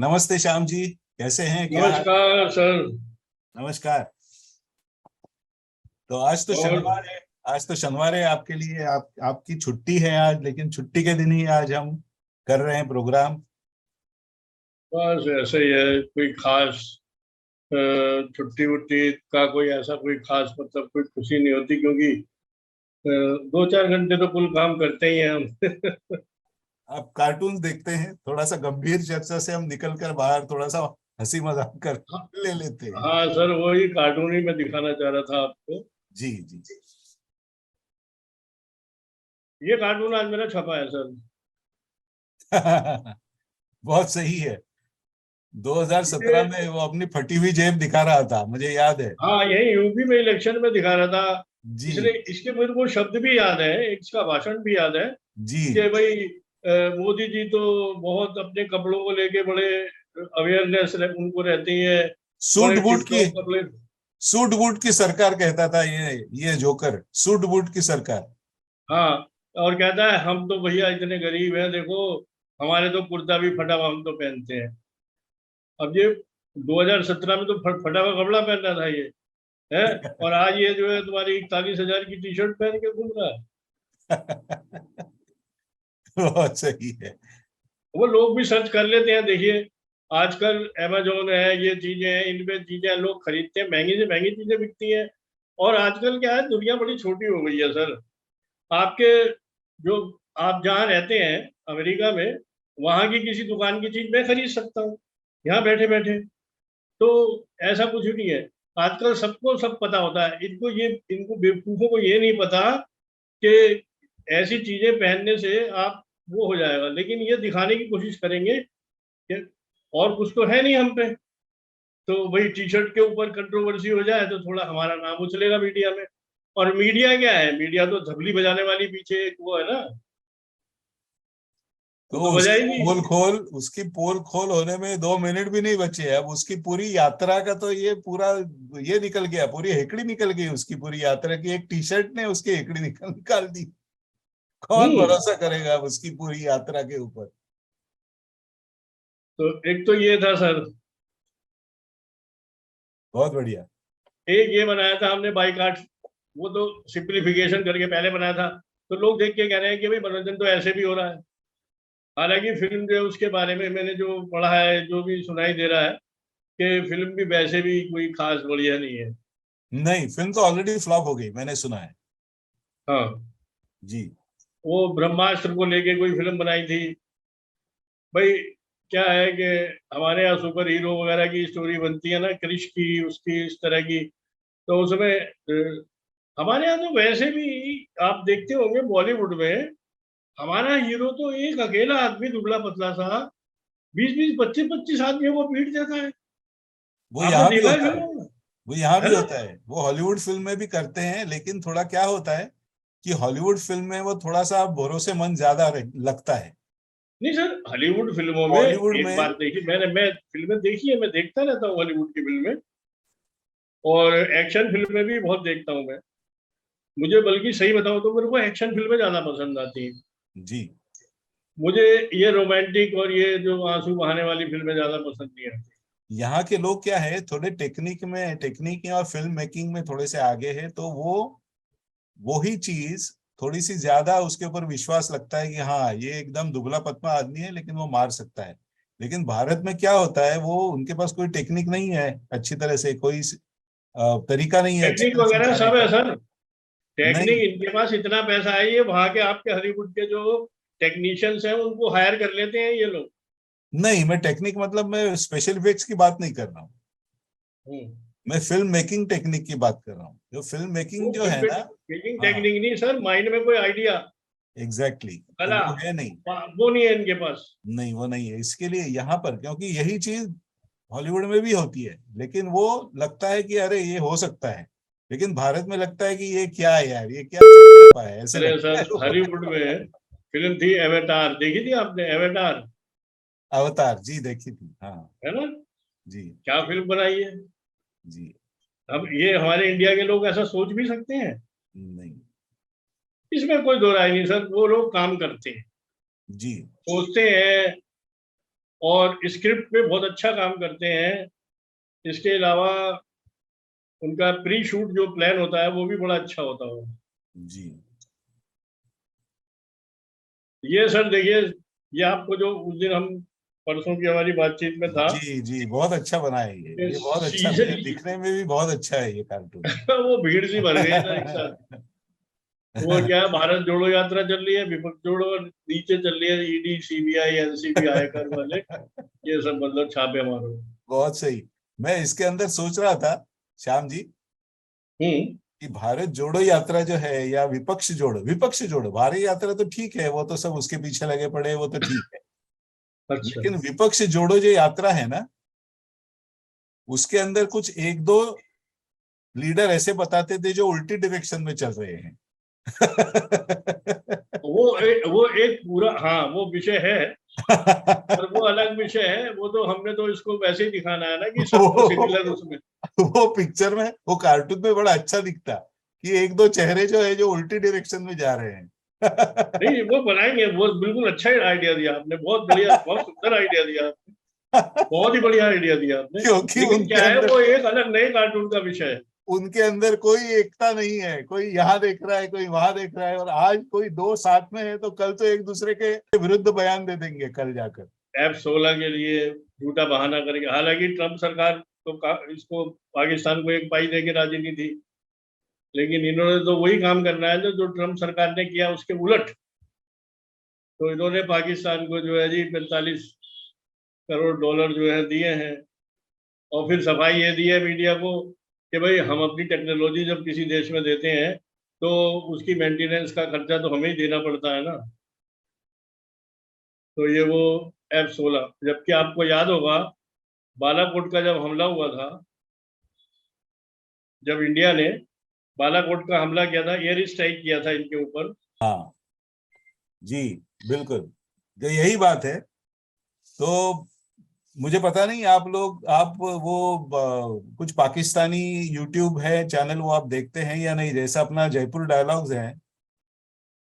नमस्ते श्याम जी, कैसे हैं? क्या हाल? नमस्कार सर। नमस्कार। तो आज तो और शनिवार है। आज तो शनिवार है आपके लिए। आपकी छुट्टी है आज, लेकिन छुट्टी के दिन ही आज हम कर रहे हैं प्रोग्राम। बस ऐसे ही है, कोई खास छुट्टी वुट्टी का कोई ऐसा कोई खास मतलब कोई खुशी नहीं होती, क्योंकि 2-4 घंटे तो कुल काम करते ही हैं हम। आप कार्टून देखते हैं? थोड़ा सा गंभीर चर्चा से हम निकल कर बाहर थोड़ा सा हंसी मजाक कर हाँ ले लेते हैं। हाँ सर, वही कार्टून ही मैं दिखाना चाह रहा था आपको। जी जी। ये कार्टून आज मेरा छपा है सर। बहुत सही है। ये 2017 में वो अपनी फटी हुई जेब दिखा रहा था, मुझे याद है। हाँ, यही यूपी में इलेक्शन में दिखा रहा था। जी इसलिए इसके मेरे को शब्द भी याद है, इसका भाषण भी याद है जी। कि भाई मोदी जी तो बहुत अपने कपड़ों को लेके बड़े अवेयरनेस उनको रहती है, सूट बड़े बूट टिप की टॉप कपड़े। सूट बूट की सरकार कहता था ये जोकर, सूट बूट की सरकार। हाँ, और कहता है हम तो भैया इतने गरीब हैं, देखो हमारे तो कुर्ता भी फटा हुआ हम तो पहनते हैं। अब ये 2017 में तो फटा हुआ कपड़ा पहनना था ये, है। और आज ये जो है तुम्हारी 41,000 की टी शर्ट पहन के घूम रहा है। बहुत सही है। वो लोग भी सर्च कर लेते हैं, देखिए आजकल अमेजोन है, ये चीजें हैं, इनपे चीजें लोग खरीदते हैं, महंगी से महंगी चीजें बिकती हैं। और आजकल क्या है, दुनिया बड़ी छोटी हो गई है सर। आपके जो आप जहाँ रहते हैं अमेरिका में, वहां की किसी दुकान की चीज मैं खरीद सकता हूँ यहाँ बैठे बैठे। तो ऐसा कुछ नहीं है। आजकल सबको सब पता होता है, इनको बेवकूफों को ये नहीं पता कि ऐसी चीजें पहनने से आप वो हो जाएगा, लेकिन ये दिखाने की कोशिश करेंगे कि और कुछ तो है नहीं हम पे। तो वही टी शर्ट के ऊपर कंट्रोवर्सी हो जाए तो थोड़ा हमारा नाम उछलेगा मीडिया में। और मीडिया क्या है, मीडिया तो धबली बजाने वाली पीछे एक वो है ना, वो तो तो बजाएगी। उसकी पोल खोल होने में 2 मिनट भी नहीं बचे। अब उसकी पूरी यात्रा का तो ये पूरा ये निकल गया, पूरी हेकड़ी निकल गई उसकी पूरी यात्रा की। एक टी शर्ट ने उसकी हेकड़ी निकाल दी। कौन हम्म। भरोसा करेगा अब उसकी पूरी यात्रा के ऊपर। तो एक तो ये था सर। बहुत बढ़िया। एक ये बनाया था हमने बाईकाट, वो तो सिंप्लीफिकेशन करके पहले बनाया था। तो लोग देख के कह रहे हैं कि भाई मनोरंजन तो ऐसे भी हो रहा है। हालांकि फिल्म जो है उसके बारे में मैंने जो पढ़ा है, जो भी सुनाई दे रहा है कि फिल्म भी वैसे भी कोई खास बढ़िया नहीं है। नहीं, फिल्म तो ऑलरेडी फ्लॉप हो गई, मैंने सुना है। हाँ, जी। वो ब्रह्मास्त्र को लेके कोई फिल्म बनाई थी भाई। क्या है कि हमारे यहाँ सुपर हीरो वगैरह की स्टोरी बनती है ना, क्रिश की उसकी इस तरह की। तो उसमें हमारे यहाँ तो वैसे भी आप देखते होंगे बॉलीवुड में, हमारा हीरो तो एक अकेला आदमी दुबला पतला सा 20-20 25-25 आदमियों को पीट देता है। वो आपने यहाँ भी देखा है होता है। फिल्मों में? वो यहाँ है भी ना? होता है, वो हॉलीवुड फिल्म में भी करते हैं, लेकिन थोड़ा क्या होता है कि हॉलीवुड फिल्म में वो थोड़ा सा भरोसेमंद ज्यादा लगता है। नहीं सर, हॉलीवुड फिल्मों में बॉलीवुड एक में बात देखी मैं फिल्में देखी है, मैं देखता रहता हूँ हॉलीवुड की फिल्में। और एक्शन फिल्में भी बहुत देखता हूँ मैं। मुझे बल्कि सही बताऊं तो मेरे को एक्शन फिल्में ज्यादा पसंद आती हैं। जी। मुझे ये रोमांटिक और ये जो आंसू बहाने वाली फिल्में ज्यादा पसंद नहीं आती। यहाँ के लोग क्या है, थोड़े टेक्निक और फिल्म मेकिंग में थोड़े से आगे है, तो वो ही चीज थोड़ी सी ज्यादा उसके ऊपर विश्वास लगता है कि हाँ, ये एकदम दुबला पतला आदमी है लेकिन वो मार सकता है। लेकिन भारत में क्या होता है, वो उनके पास कोई टेक्निक नहीं है अच्छी तरह से, कोई तरीका नहीं है अच्छी टेक्निक तरह से वगैरह जाने सब है का। सर। टेक्निक नहीं इनके पास इतना पैसा है, ये वहां के आपके हॉलीवुड के जो टेक्नीशियंस हैं उनको हायर कर लेते हैं ये लोग। नहीं, मैं टेक्निक मतलब मैं स्पेशल इफेक्ट्स की बात नहीं कर रहा हूँ। हम्म। मैं फिल्म मेकिंग टेक्निक की बात कर रहा हूँ, जो फिल्म मेकिंग वो जो है फिल्म ना। मेकिंग हाँ, टेक्निक नहीं सर, माइंड में कोई आइडिया, एग्जैक्टली तो कला, वो है नहीं। वो नहीं है इनके पास। नहीं, वो नहीं है इसके लिए यहाँ पर, क्योंकि यही चीज हॉलीवुड में भी होती है, लेकिन वो लगता है कि अरे ये हो सकता है। लेकिन भारत में लगता है कि ये क्या है यार, ये क्या चल है, ऐसे अरे लगता सर, है वो। हॉलीवुड में फिल्म थी एवेटार, देखी थी आपने एवेटार? अवतार जी देखी थी, हाँ। है ना? जी क्या फिल्म बनाई है। जी। अब ये हमारे इंडिया के लोग ऐसा सोच भी सकते हैं? नहीं। इसमें कोई दो राय नहीं सर, वो लोग काम करते हैं, जी सोचते हैं, और स्क्रिप्ट पे बहुत अच्छा काम करते हैं। इसके अलावा उनका प्री शूट जो प्लान होता है वो भी बड़ा अच्छा होता है। जी ये सर देखिए, ये आपको जो उस दिन हम परसों की हमारी बातचीत में था, जी जी, बहुत अच्छा बना है ये बहुत अच्छा, सीजन दिखने में भी बहुत अच्छा है ये कार्टून। वो भीड़ सी भर गई सर एक साथ। वो क्या है, भारत जोड़ो यात्रा चल रही है, विपक्ष जोड़ो, और नीचे चल रही है ईडी सीबीआई एनसीबी आयकर वाले, ये सब मतलब छापे मारो। बहुत सही। मैं इसके अंदर सोच रहा था श्याम जी हम्म। कि भारत जोड़ो यात्रा जो है या विपक्ष जोड़ो, भारत यात्रा तो ठीक है, वो तो सब उसके पीछे लगे पड़े, वो तो ठीक है। अच्छा। लेकिन विपक्ष जोड़ो जो यात्रा है ना, उसके अंदर कुछ एक दो लीडर ऐसे बताते थे जो उल्टी डायरेक्शन में चल रहे हैं। वो एक पूरा, हाँ वो विषय है, और वो अलग विषय है। वो तो हमने तो इसको वैसे ही दिखाना है ना कि सबको सिमिलर वो उसमें। वो पिक्चर में, वो कार्टून में बड़ा अच्छा दिखता कि एक दो चेहरे जो है जो उल्टी डायरेक्शन में जा रहे नहीं, हैं। वो बनाएंगे, वो बिल्कुल अच्छा आइडिया दिया आपने, बहुत बढ़िया, बहुत सुंदर आइडिया दिया आपने, बहुत ही बढ़िया आइडिया दिया आपने। क्योंकि लेकिन उनके क्या है, अंदर वो एक अलग नए कार्टून का विषय है। उनके अंदर कोई एकता नहीं है, कोई यहाँ देख रहा है, कोई वहां देख रहा है, और आज कोई दो साथ में है तो कल तो एक दूसरे के विरुद्ध बयान दे देंगे कल जाकर। F-16 के लिए झूठा बहाना करेंगे, हालांकि ट्रम्प सरकार तो इसको, पाकिस्तान को एक पाई दे के राजी नहीं थी, लेकिन इन्होंने तो वही काम करना है जो ट्रम्प सरकार ने किया, उसके उलट। तो इन्होंने पाकिस्तान को जो है जी 45 करोड़ डॉलर जो है दिए हैं, और फिर सफाई ये दी है मीडिया को कि भाई हम अपनी टेक्नोलॉजी जब किसी देश में देते हैं तो उसकी मेंटेनेंस का खर्चा तो हमें ही देना पड़ता है ना। तो ये वो F-16, जबकि आपको याद होगा बालाकोट का जब हमला हुआ था, जब इंडिया ने बालाकोट का हमला किया था, एयर स्ट्राइक किया था इनके ऊपर। हाँ जी, बिल्कुल, तो यही बात है। तो मुझे पता नहीं आप लोग, आप वो कुछ पाकिस्तानी यूट्यूब है चैनल, वो आप देखते हैं या नहीं? जैसा अपना जयपुर डायलॉग्स है,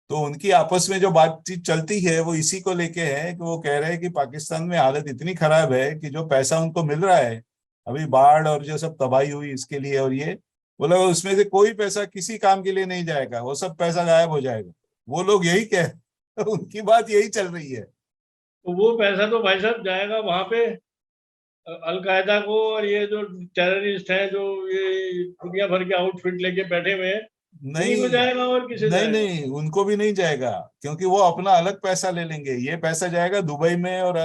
तो उनकी आपस में जो बातचीत चलती है वो इसी को लेके है कि वो कह रहे हैं कि पाकिस्तान में हालत इतनी खराब है कि जो पैसा उनको मिल रहा है, अभी बाढ़ और जो सब तबाही हुई इसके लिए, और ये बोला उसमें से कोई पैसा किसी काम के लिए नहीं जाएगा, वो सब पैसा गायब हो जाएगा। वो लोग यही कह उनकी बात यही चल रही है। तो वो पैसा तो भाई साहब जाएगा वहां पे अलकायदा को, और ये जो टेररिस्ट हैं जो ये दुनिया भर के आउटफिट लेके बैठे हुए हैं, उन्हीं को नहीं जाएगा, और किसे नहीं जाएगा। नहीं, उनको भी नहीं जाएगा, क्योंकि वो अपना अलग पैसा ले लेंगे। ये पैसा जाएगा दुबई में और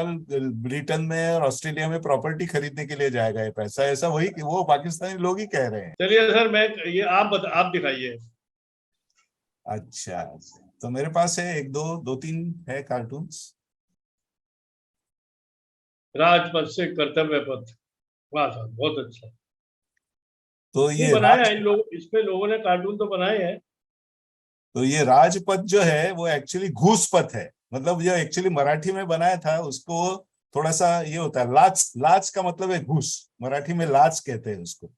ब्रिटेन में और ऑस्ट्रेलिया में प्रॉपर्टी खरीदने के लिए जाएगा ये पैसा, ऐसा वही वो पाकिस्तानी लोग ही कह रहे हैं। चलिए सर, मैं ये आप दिखाइए। अच्छा, तो मेरे पास है एक दो दो तीन है कार्टून्स। राजपथ से कर्तव्य पथ, वाह साहब बहुत अच्छा। तो नहीं ये बनाया है इन लोग, इस पे लोगों ने कार्टून तो बनाए हैं। राजपथ जो है वो एक्चुअली घूसपथ है, मतलब जो एक्चुअली मराठी में बनाया था उसको थोड़ा सा ये होता है, लाच, लाच का मतलब है घूस, मराठी में लाच कहते हैं उसको।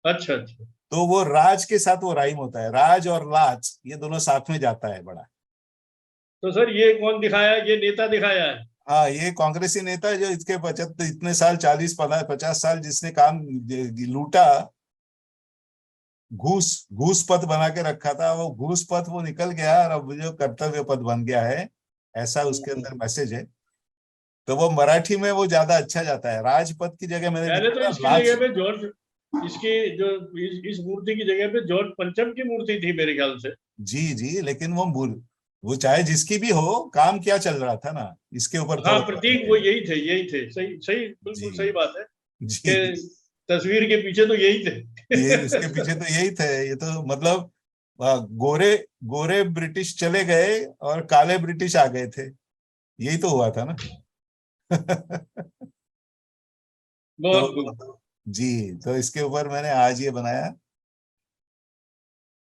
अच्छा अच्छा। तो वो राज के साथ वो राइम होता है, राज और लाच ये दोनों साथ में जाता है बड़ा। तो सर ये कौन दिखाया, ये नेता दिखाया है? हाँ, ये कांग्रेसी नेता है जो इसके 75 इतने साल, 40 50 साल जिसने काम लूटा, घूस घूस पथ बना के रखा था, वो घूस पथ वो निकल गया और अब जो कर्तव्य पथ बन गया है, ऐसा उसके अंदर मैसेज है। तो वो मराठी में वो ज्यादा अच्छा जाता है, राजपथ की जगह मैंने पहले तो दिखा था इसकी लाज। जगह पे जॉर्ज, इसकी जो इस मूर्ति की जगह पे जॉर्ज पंचम की मूर्ति थी मेरे ख्याल से। जी जी, लेकिन वो चाहे जिसकी भी हो, काम क्या चल रहा था ना, इसके ऊपर हाँ, थोड़ा ध्यान प्रतीक वो दें। यही थे, सही सही, जी बिल्कुल सही बात है जी, कि तस्वीर के पीछे तो यही ये थे। इसके पीछे तो यही थे। ये तो मतलब गोरे गोरे ब्रिटिश चले गए और काले ब्रिटिश आ गए थे, यही तो हुआ था ना। बहुत तो खूब। जी, तो इसके ऊपर मैंने आज ये बनाया,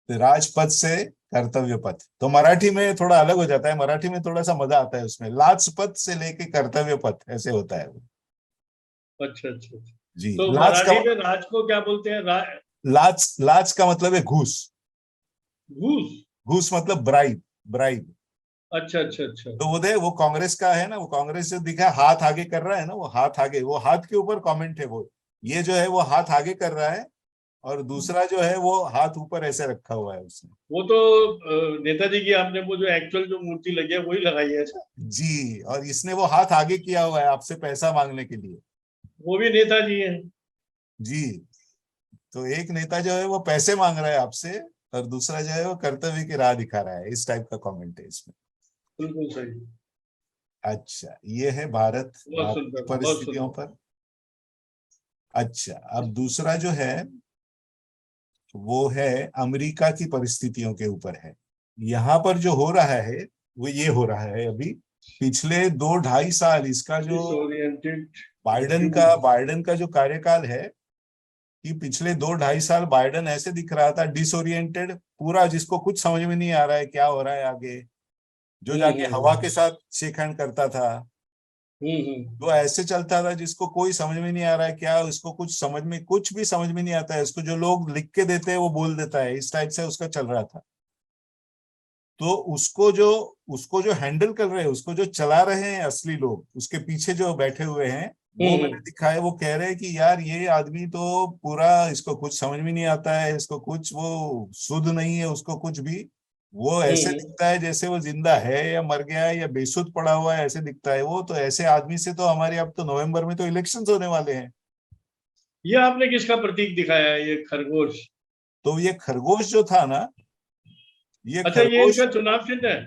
तो राजपथ से कर्तव्य पथ। तो मराठी में थोड़ा अलग हो जाता है, मराठी में थोड़ा सा मजा आता है उसमें, लाजपत से लेके कर्तव्य पथ ऐसे होता है वो। अच्छा अच्छा अच्छा। जी, तो लाज का, मराठी में राज को क्या बोलते हैं, लाज लाज का मतलब है घूस। घूस? घूस मतलब ब्राइब, ब्राइब। अच्छा अच्छा अच्छा। तो वो कांग्रेस का है ना, वो कांग्रेस जो दिखा हाथ आगे कर रहा है ना, वो हाथ आगे, वो हाथ के ऊपर कमेंट है वो, ये जो है वो हाथ आगे कर रहा है, और दूसरा जो है वो हाथ ऊपर ऐसे रखा हुआ है उसने। वो तो नेताजी की आपने वो जो एक्चुअल जो मूर्ति लगी है वही लगाई है ऐसा? जी, और इसने वो हाथ आगे किया हुआ है आपसे पैसा मांगने के लिए। वो भी नेताजी है? जी, तो एक नेता जो है वो पैसे मांग रहा है आपसे, और दूसरा जो है वो कर्तव्य की राह दिखा रहा है, इस टाइप का कमेंट है इसमें। बिल्कुल सही। अच्छा, ये है भारत, बहुत भारत की सुंदर बहुत परिस्थितियों सुंदर। पर। अच्छा, अब दूसरा जो है वो है अमेरिका की परिस्थितियों के ऊपर है। यहाँ पर जो हो रहा है वो ये हो रहा है अभी, पिछले 2-2.5 साल इसका जो डिसोरिएंटेड बाइडेन व्यू। का बाइडेन का जो कार्यकाल है, कि पिछले 2-2.5 साल बाइडेन ऐसे दिख रहा था डिसोरिएंटेड पूरा, जिसको कुछ समझ में नहीं आ रहा है क्या हो रहा है आगे, जो जाके हवा हम्म के साथ शेक हैंड करता था, हम्म। वो ऐसे चलता था जिसको कोई समझ में नहीं आ रहा है क्या, उसको कुछ भी समझ में नहीं आता है, उसको जो लोग लिख के देते हैं वो बोल देता है, इस टाइप से उसका चल रहा था। तो उसको जो हैंडल कर रहे हैं, उसको जो चला रहे हैं असली लोग, उसके पीछे जो बैठे हुए हैं, वो मैंने हम्म दिखा है, वो कह रहे हैं कि यार ये आदमी तो पूरा, इसको कुछ समझ में नहीं आता है, इसको कुछ, वो शुद्ध नहीं है उसको कुछ भी, वो ऐसे हम्म। दिखता है जैसे वो जिंदा है या मर गया है या बेसुध पड़ा हुआ है, ऐसे दिखता है वो। तो ऐसे आदमी से तो हमारे, अब तो नवंबर में तो इलेक्शंस होने वाले हैं। ये आपने किसका प्रतीक दिखाया है, ये खरगोश? तो ये खरगोश जो था ना, ये अच्छा, ये खरगोश, इनका चुनाव चिन्ह है?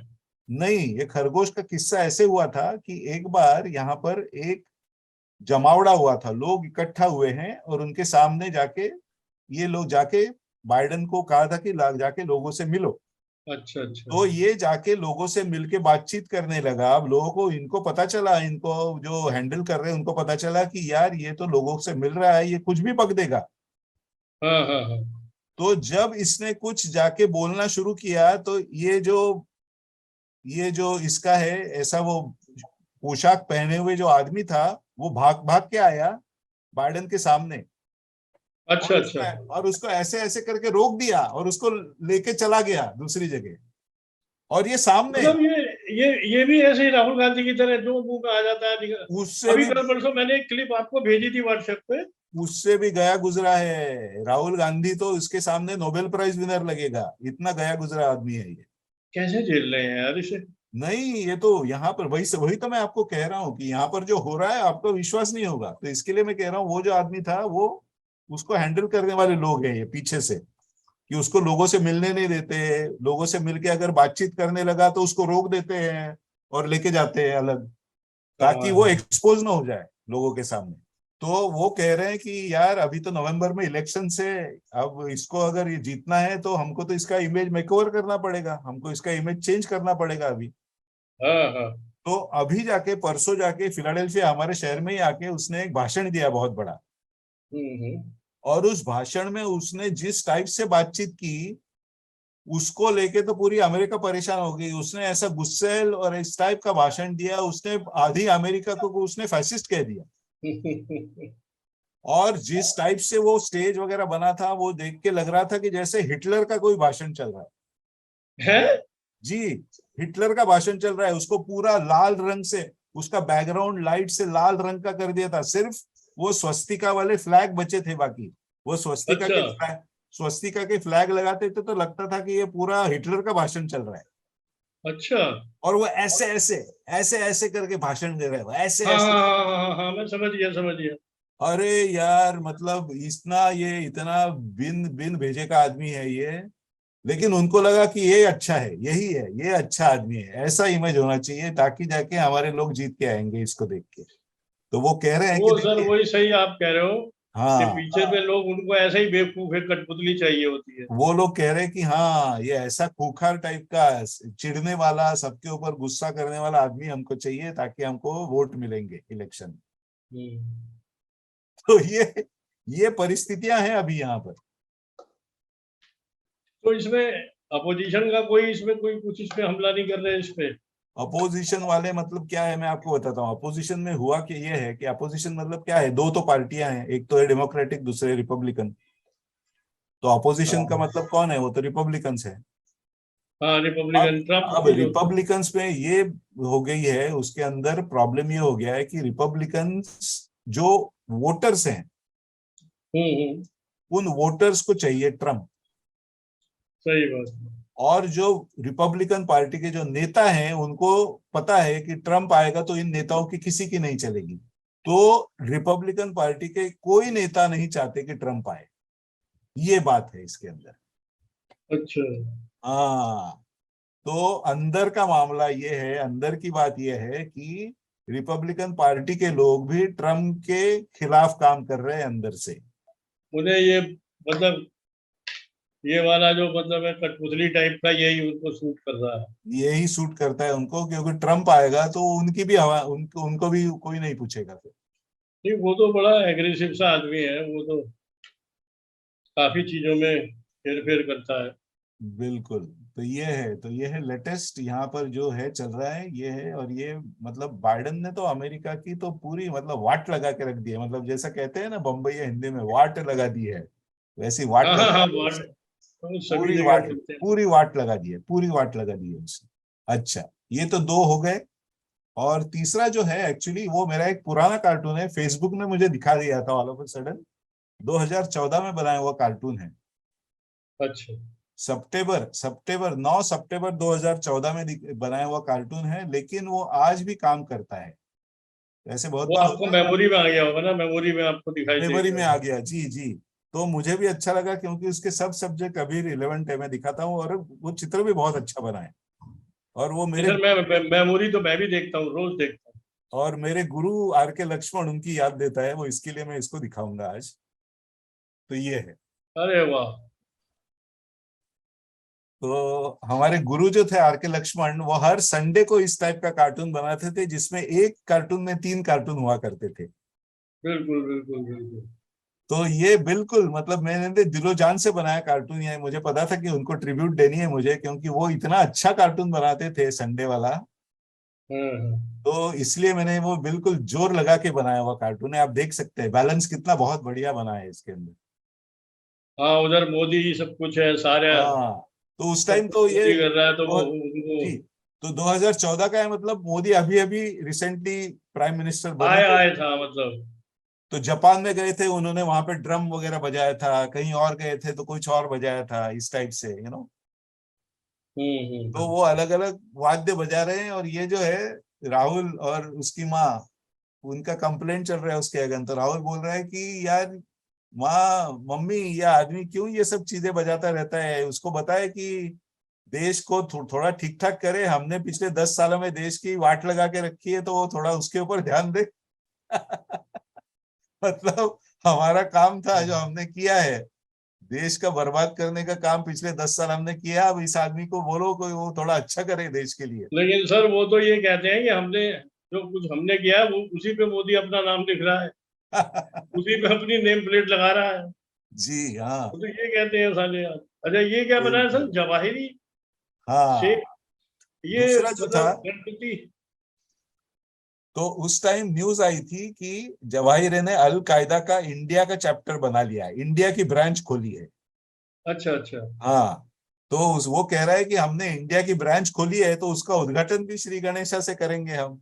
नहीं, ये खरगोश का किस्सा ऐसे हुआ था कि एक बार यहाँ पर एक जमावड़ा हुआ था, लोग इकट्ठा हुए हैं और उनके सामने जाके, ये लोग जाके बाइडेन को कहा था कि जाके लोगों से मिलो। अच्छा अच्छा। तो ये जाके लोगों से मिलके बातचीत करने लगा। अब लोगों को, इनको पता चला, इनको जो हैंडल कर रहे हैं उनको पता चला कि यार ये तो लोगों से मिल रहा है, ये कुछ भी बक देगा। हाँ हाँ हाँ। तो जब इसने कुछ जाके बोलना शुरू किया, तो ये जो इसका है ऐसा, वो पोशाक पहने हुए जो आदमी था, वो भाग भाग के आया बाइडेन के सामने, अच्छा अच्छा। और उसको ऐसे ऐसे करके रोक दिया और उसको लेके चला गया दूसरी जगह, और ये सामने, मतलब ये भी ऐसे ही राहुल गांधी की तरह जो मुंह में आ जाता है उससे अभी भी कल परसों मैंने एक क्लिप आपको भेजी थी व्हाट्सएप पे। उससे भी गया गुजरा है राहुल गांधी, तो इसके सामने नोबेल प्राइज विनर लगेगा, इतना गया गुजरा आदमी है ये। कैसे झेल रहे हैं यार इसे? नहीं, ये तो यहाँ पर वही तो मैं आपको कह रहा हूँ कि यहाँ पर जो हो रहा है आपको विश्वास नहीं होगा, तो इसके लिए मैं कह रहा हूँ वो जो आदमी था, वो उसको हैंडल करने वाले लोग हैं ये पीछे से, कि उसको लोगों से मिलने नहीं देते, लोगों से मिलके अगर बातचीत करने लगा तो उसको रोक देते हैं और लेके जाते हैं अलग, ताकि कमाल वो है। एक्सपोज ना हो जाए लोगों के सामने। तो वो कह रहे हैं कि यार अभी तो नवंबर में इलेक्शन से, अब इसको अगर ये जीतना है तो हमको तो इसका इमेज मेकओवर करना पड़ेगा, हमको इसका इमेज चेंज करना पड़ेगा अभी। हाँ हाँ। तो अभी जाके परसों जाके फिलाडेल्फिया हमारे शहर में ही आके उसने एक भाषण दिया बहुत बड़ा, हम्म। और उस भाषण में उसने जिस टाइप से बातचीत की, उसको लेके तो पूरी अमेरिका परेशान हो गई। उसने ऐसा गुस्सेल और इस टाइप का भाषण दिया, उसने आधी अमेरिका को उसने फैसिस्ट कह दिया। और जिस टाइप से वो स्टेज वगैरह बना था, वो देख के लग रहा था कि जैसे हिटलर का कोई भाषण चल रहा है। है? जी, हिटलर का भाषण चल रहा है, उसको पूरा लाल रंग से, उसका बैकग्राउंड लाइट से लाल रंग का कर दिया था, सिर्फ वो स्वस्तिका वाले फ्लैग बचे थे, बाकी वो अच्छा स्वस्तिका के फ्लैग लगाते थे तो लगता था कि ये पूरा हिटलर का भाषण चल रहा है। अच्छा। और वो ऐसे ऐसे ऐसे ऐसे करके भाषण दे रहे हैं, ऐसे हाँ ऐसे। हाँ हाँ हाँ हाँ हाँ, मैं समझ गया समझ गया। अरे यार, मतलब इतना बिन बिन भेजे का आदमी है ये, लेकिन उनको लगा कि ये अच्छा है, यही है, ये अच्छा आदमी है, ऐसा इमेज होना चाहिए, ताकि जाके हमारे लोग जीत के आएंगे इसको देख के। तो वो कह रहे हैं कि वो सर देखिए, वही सही आप कह रहे हो कि हाँ, पीछे पे लोग उनको ऐसे ही बेवकूफ है, कठपुतली चाहिए होती है। वो लोग कह रहे हैं कि हाँ, ये ऐसा खूंखार टाइप का, चिढ़ने वाला, सबके ऊपर गुस्सा करने वाला आदमी हमको चाहिए, ताकि हमको वोट मिलेंगे इलेक्शन में। हम्म। तो ये परिस्थितियां हैं अभी यहाँ पर। तो इसमें अपोजिशन का कोई इसमें कोई कुछ इसमें हमला नहीं कर रहे इस पे? अपोजिशन वाले मतलब क्या है, मैं आपको बताता हूँ। अपोजिशन में हुआ कि ये है कि अपोजिशन मतलब क्या है, दो तो पार्टियां हैं, एक तो है डेमोक्रेटिक, दूसरे रिपब्लिकन। तो अपोजिशन का हाँ। मतलब कौन है, वो तो रिपब्लिकन्स है। हाँ, रिपब्लिकन ट्रम्प अब की जो। रिपब्लिकन्स में ये हो गई है, उसके अंदर प्रॉब्लम ये हो गया है कि रिपब्लिकन्स जो वोटर्स हैं, हम्म। उन वोटर्स को चाहिए ट्रम्प। सही बात है। और जो रिपब्लिकन पार्टी के जो नेता हैं, उनको पता है कि ट्रम्प आएगा तो इन नेताओं की किसी की नहीं चलेगी। तो रिपब्लिकन पार्टी के कोई नेता नहीं चाहते कि ट्रम्प आए। ये बात है इसके अंदर। अच्छा। हाँ, तो अंदर का मामला ये है, अंदर की बात ये है कि रिपब्लिकन पार्टी के लोग भी ट्रम्प के खिलाफ काम कर रहे हैं अंदर से। मुझे ये मतलब ये वाला जो मतलब है कठपुतली टाइप का, यही उनको सूट कर रहा है। यही सूट करता है उनको, क्योंकि ट्रम्प आएगा तो उनकी भी हवा, उनको भी कोई नहीं पूछेगा फिर। नहीं, वो तो बड़ा एग्रेसिव सा आदमी है, वो तो काफी चीजों में हेर फेर करता है। बिल्कुल। तो ये है लेटेस्ट यहाँ पर जो है चल रहा है, ये है। और ये मतलब बाइडेन ने तो अमेरिका की तो पूरी मतलब वाट लगा के रख दी है। मतलब जैसा कहते हैं ना बम्बई या हिंदी में, वाट लगा दी है, वैसी वाट हाँ हाँ लगा हाँ, दी है उसे। सभी पूरी जगह वाट, मिलते हैं। पूरी वाट लगा दी है, पूरी वाट लगा दी है उसे। अच्छा, ये तो दो हो गए। और तीसरा जो है, एक्चुअली वो मेरा एक पुराना कार्टून है, फेसबुक ने मुझे दिखा दिया था ऑल ऑफ अ सडन। 2014 में बनाया हुआ कार्टून है। अच्छा। सितंबर सितंबर 9 सितंबर 2014 में बनाया हुआ कार्टून है, लेकिन वो आज भी काम करता है। ऐसे बहुत वो बार आपको होता है, मेमोरी में आ गया होगा ना, मेमोरी में आपको दिखाई दे मेमोरी गया में आ होगा। गया। जी जी। तो मुझे भी अच्छा लगा, क्योंकि उसके सब सब्जेक्ट अभी रिलेवेंट है, मैं दिखाता हूँ। और वो चित्र भी बहुत अच्छा बना है। और वो नहीं मेरे, सर, मैं मेमोरी तो मैं भी देखता हूँ, रोज देखता और मेरे गुरु आर के लक्ष्मण उनकी याद देता है वो, इसके लिए मैं इसको दिखाऊंगा आज। तो ये है। हूँ। अरे वाह। तो हमारे गुरु जो थे आर के लक्ष्मण, वो हर संडे को इस टाइप का कार्टून बनाते थे, जिसमें एक कार्टून में 3 कार्टून हुआ करते थे। बिल्कुल बिल्कुल बिल्कुल। तो ये बिल्कुल मतलब मैंने दिलो जान से बनाया कार्टून। ये मुझे पता था कि उनको ट्रिब्यूट देनी है मुझे, क्योंकि वो इतना अच्छा कार्टून बनाते थे संडे वाला। हाँ हाँ। तो इसलिए मैंने वो बिल्कुल जोर लगा के बनाया हुआ कार्टून है। आप देख सकते हैं बैलेंस कितना बहुत बढ़िया बना है इसके अंदर। हाँ, उधर मोदी ही सब कुछ है, सारे हाँ, तो उस सब टाइम कुछ तो ये मोदी कर रहा है, तो वो और उनको जी, तो 2014 का है, मतलब मोदी अभी अभी रिसेंटली प्राइम मिनिस्टर बने आए थे। आए था मतलब। तो जापान में गए थे, उन्होंने वहां पे ड्रम वगैरह बजाया था, कहीं और गए थे तो कुछ और बजाया था, इस टाइप से तो हम्म। वो अलग अलग वाद्य बजा रहे हैं। और ये जो है राहुल और उसकी माँ, उनका कंप्लेंट चल रहा है उसके अगेंस्ट। तो राहुल बोल रहा है कि यार माँ, मम्मी, ये आदमी क्यों ये सब चीजें बजाता रहता है, उसको बताए कि देश को थोड़ा ठीक ठाक करे। हमने पिछले 10 सालों में देश की वाट लगा के रखी है, तो वो थोड़ा उसके ऊपर ध्यान दे। मतलब हमारा काम था जो हमने किया है, देश का बर्बाद करने का काम पिछले 10 साल हमने किया। अब इस आदमी को बोलो कोई वो थोड़ा अच्छा करे देश के लिए। लेकिन सर वो तो ये कहते हैं कि हमने जो कुछ हमने किया है वो उसी पे मोदी अपना नाम लिख रहा है, उसी पे अपनी नेम प्लेट लगा रहा है। जी हाँ, वो तो ये कहते हैं साले यार। अच्छा, ये क्या बना है सर, बिल्कुल। जवाहिरी शेख? हाँ, ये दूसरा जो था, मतलब गणपति? तो उस टाइम न्यूज आई थी कि जवाहिर ने अल कायदा का इंडिया का चैप्टर बना लिया है, इंडिया की ब्रांच खोली है। अच्छा अच्छा। हाँ, तो वो कह रहा है कि हमने इंडिया की ब्रांच खोली है, तो उसका उद्घाटन भी श्री गणेशा से करेंगे हम,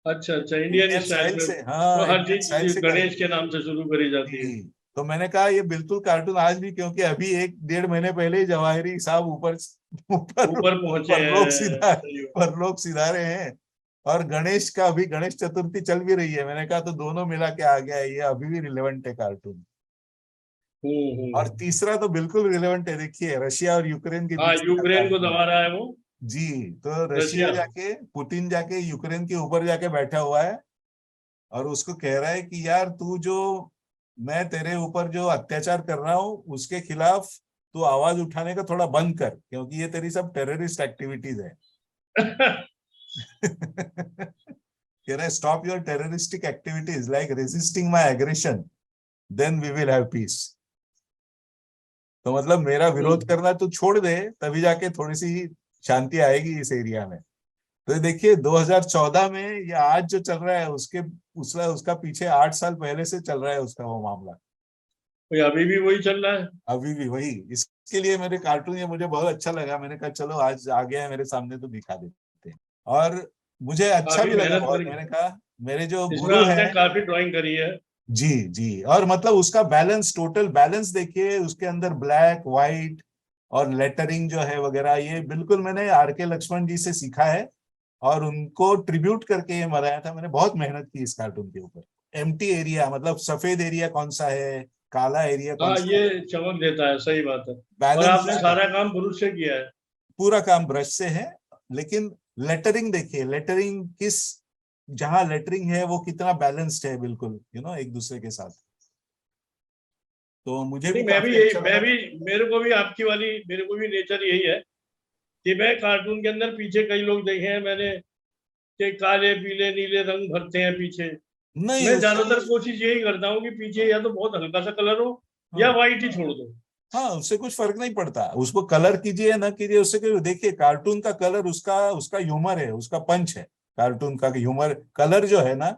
अच्छा अच्छा, इंडियन इंडियन स्टाइल स्टाइल में। से। तो हाँ, हर इंडियन स्टाइल चीज से गणेश करेंगे। के नाम से शुरू करी जाती है। जी, तो मैंने कहा ये बिल्कुल कार्टून आज भी, क्योंकि अभी 1 डेढ़ महीने पहले ही जवाहिरी साहब ऊपर ऊपर ऊपर पहुंचे हैं, सही बात। परलोक सिधा रहे हैं। और गणेश का, अभी गणेश चतुर्थी चल भी रही है। मैंने कहा तो दोनों मिला के आ गया है, ये अभी भी रिलेवेंट है कार्टून। और हम्म। तीसरा तो बिल्कुल रिलेवेंट है, देखिए रशिया और यूक्रेन के हाँ, बीच का यूक्रेन को कार्टून। दबा रहा है वो। जी, तो रशिया रशिया। जाके, पुतिन जाके यूक्रेन के ऊपर जाके बैठा हुआ है, और उसको कह रहा है कि यार तू जो, मैं तेरे ऊपर जो अत्याचार कर रहा हूं उसके खिलाफ तू आवाज उठाने का थोड़ा बंद कर, क्योंकि ये तेरी सब टेररिस्ट एक्टिविटीज है। कह रहा है stop your terroristic activities like resisting my aggression, then we will have peace. तो मतलब मेरा विरोध हम्म। करना तू छोड़ दे, तभी जाके थोड़ी सी शांति आएगी इस एरिया में। तो देखिए 2014 में या आज जो चल रहा है, उसके उसका उसका पीछे 8 साल पहले से चल रहा है उसका वो मामला। कोई अभी भी वही चल रहा है। अभी भी वही, इसके लिए मेरे कार्टून ये मुझे बहुत अच्छा लगा, मैंने कहा चलो आज आ गया है मेरे सामने तो दिखा देते हैं। और मुझे अच्छा काफी भी लगा मेहनत बहुत, करी, मैंने कहा मेरे जो इसमें गुरु आपने हैं। काफी ड्राइंग करी है। जी जी, और मतलब उसका बैलेंस, टोटल बैलेंस देखिए, उसके अंदर ब्लैक व्हाइट और लेटरिंग जो है वगैरह, ये बिल्कुल मैंने आर के लक्ष्मण जी से सीखा है और उनको ट्रिब्यूट करके ये बनाया था। मैंने बहुत मेहनत की इस कार्टून के ऊपर। एम्प्टी एरिया मतलब सफेद एरिया कौन सा है, काला एरिया कौन हाँ, सा ये है, चमक देता है, सही बात है। और बैलेंस आपने उसका, सारा काम ब्रुश से किया है। पूरा काम ब्रश से है। लेकिन लेटरिंग देखिए, लेटरिंग किस, जहां लेटरिंग है वो कितना बैलेंस्ड है बिल्कुल, एक दूसरे के साथ। तो मुझे भी नहीं, काफी अच्छा मैं लगा भी, था। मेरे को भी नेचर यही है कि मैं कार्टून के अंदर, पीछे कई लोग देखे हैं मैंने कि काले पीले नीले रंग भरते हैं पीछे। नहीं मैं उससे, ज्यादातर कोशिश यही करता हूँ कि पीछे या तो बहुत हल्का सा कलर हो या हाँ व्हाइट ही छोड़ दो। हाँ, उससे कुछ फर्क नहीं पड़ता, उसको कलर कीजिए ना कीजिए उससे कोई, देखिए कार्टून का कलर उसका उसका ह्यूमर है, उसका पंच है। कार्टून का ह्यूमर कलर जो है ना,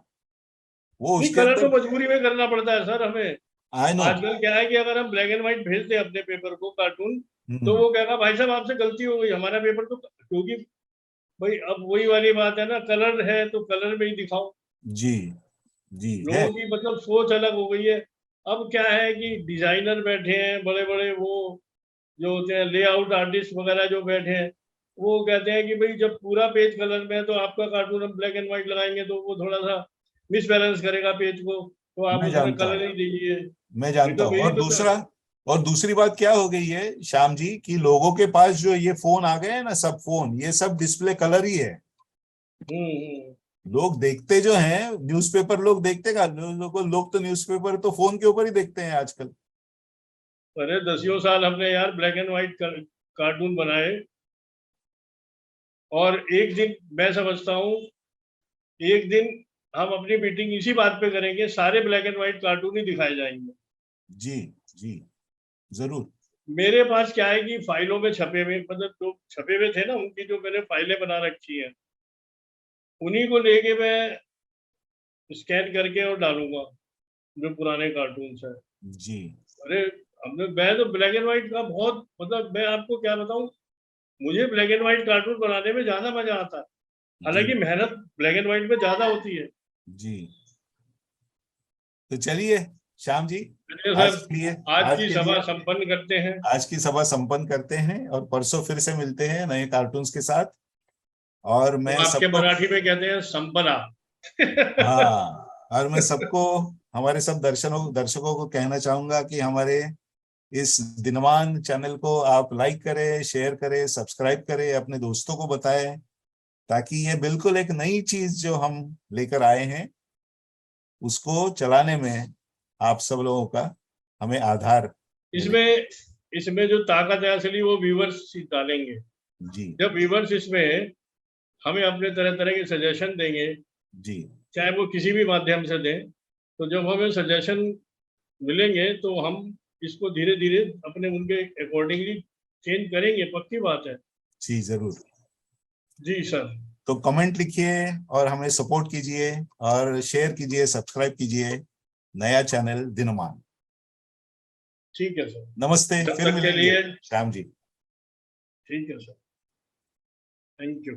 वो नहीं, उसके कलर तो अंदर। मजबूरी में करना पड़ता है सर हमें। I know. आजकल क्या है कि अगर हम ब्लैक एंड व्हाइट भेजते हैं अपने पेपर को कार्टून, तो वो कहेगा भाई साहब आपसे गलती हो गई, हमारा पेपर तो, क्योंकि भाई अब वही वाली बात है ना, कलर है तो कलर में ही दिखाओ। जी जी है। लोगों की मतलब सोच अलग हो गई है। अब क्या है कि डिजाइनर बैठे हैं बड़े बड़े, वो जो होते हैं लेआउट आर्टिस्ट वगैरह जो बैठे हैं, वो कहते हैं कि भाई जब पूरा पेज कलर में है तो आपका कार्टून हम ब्लैक एंड व्हाइट लगाएंगे तो वो थोड़ा सा मिसबैलेंस करेगा पेज को, तो आप मैं उसमें जानता कलर हूँ, ही दीजिए। मैं ये जानता तो हूँ। मेरी और तो दूसरा, और दूसरी बात क्या हो गई है श्याम जी, कि लोगों के पास जो ये फोन आ गए हैं ना, सब फोन, ये सब डिस्प्ले कलर ही है। हम्म। लोग देखते जो हैं न्यूज़पेपर, लोग देखते का, लोग तो न्यूज़पेपर तो फोन के ऊपर ही देखते हैं आजकल। अरे दसियों साल हमने यार ब्लैक एंड व्हाइट कार्टून बनाए, और एक दिन मैं समझता हूँ, एक दिन हम अपनी मीटिंग इसी बात पे करेंगे, सारे ब्लैक एंड व्हाइट कार्टून ही दिखाए जाएंगे। जी जी, जरूर। मेरे पास क्या है कि फाइलों में छपे हुए, मतलब जो छपे हुए थे ना, उनकी जो मैंने फाइलें बना रखी हैं, उन्हीं को लेके मैं स्कैन करके और डालूंगा, जो पुराने कार्टून है। जी अरे मैं तो ब्लैक एंड व्हाइट का बहुत, मतलब मैं आपको क्या बताऊं, मुझे ब्लैक एंड व्हाइट कार्टून बनाने में ज्यादा मजा आता है। जी हालांकि मेहनत ब्लैक एंड व्हाइट में ज्यादा होती है। जी। तो चलिए श्याम जी, चलिए आज सर, के लिए, आज आज की के सभा लिए, संपन्न करते हैं। आज की सभा संपन्न करते हैं और परसों फिर से मिलते हैं नए कार्टून्स के साथ। और तो मैं आपके सबको, मराठी में कहते हैं संपदा। हाँ, और मैं सबको, हमारे सब दर्शकों को कहना चाहूंगा कि हमारे इस दिनमान चैनल को आप लाइक करें, शेयर करें, सब्सक्राइब करें, अपने दोस्तों को बताएं, ताकि ये बिल्कुल एक नई चीज जो हम लेकर आए हैं उसको चलाने में आप सब लोगों का हमें आधार मिले। इसमें इसमें जो ताकत है असली, वो व्यूवर्स डालेंगे। जी जब व्यूवर्स इसमें हमें अपने तरह तरह के सजेशन देंगे, जी चाहे वो किसी भी माध्यम से दें, तो जब हमें सजेशन मिलेंगे तो हम इसको धीरे धीरे अपने उनके अकॉर्डिंगली चेंज करेंगे, पक्की बात है। जी, जरूर। जी सर। तो कमेंट लिखिए और हमें सपोर्ट कीजिए और शेयर कीजिए, सब्सक्राइब कीजिए नया चैनल दिनमान। ठीक है सर। नमस्ते, तब फिर तक के मिलेंगे लिए श्याम जी। ठीक है सर। Thank you.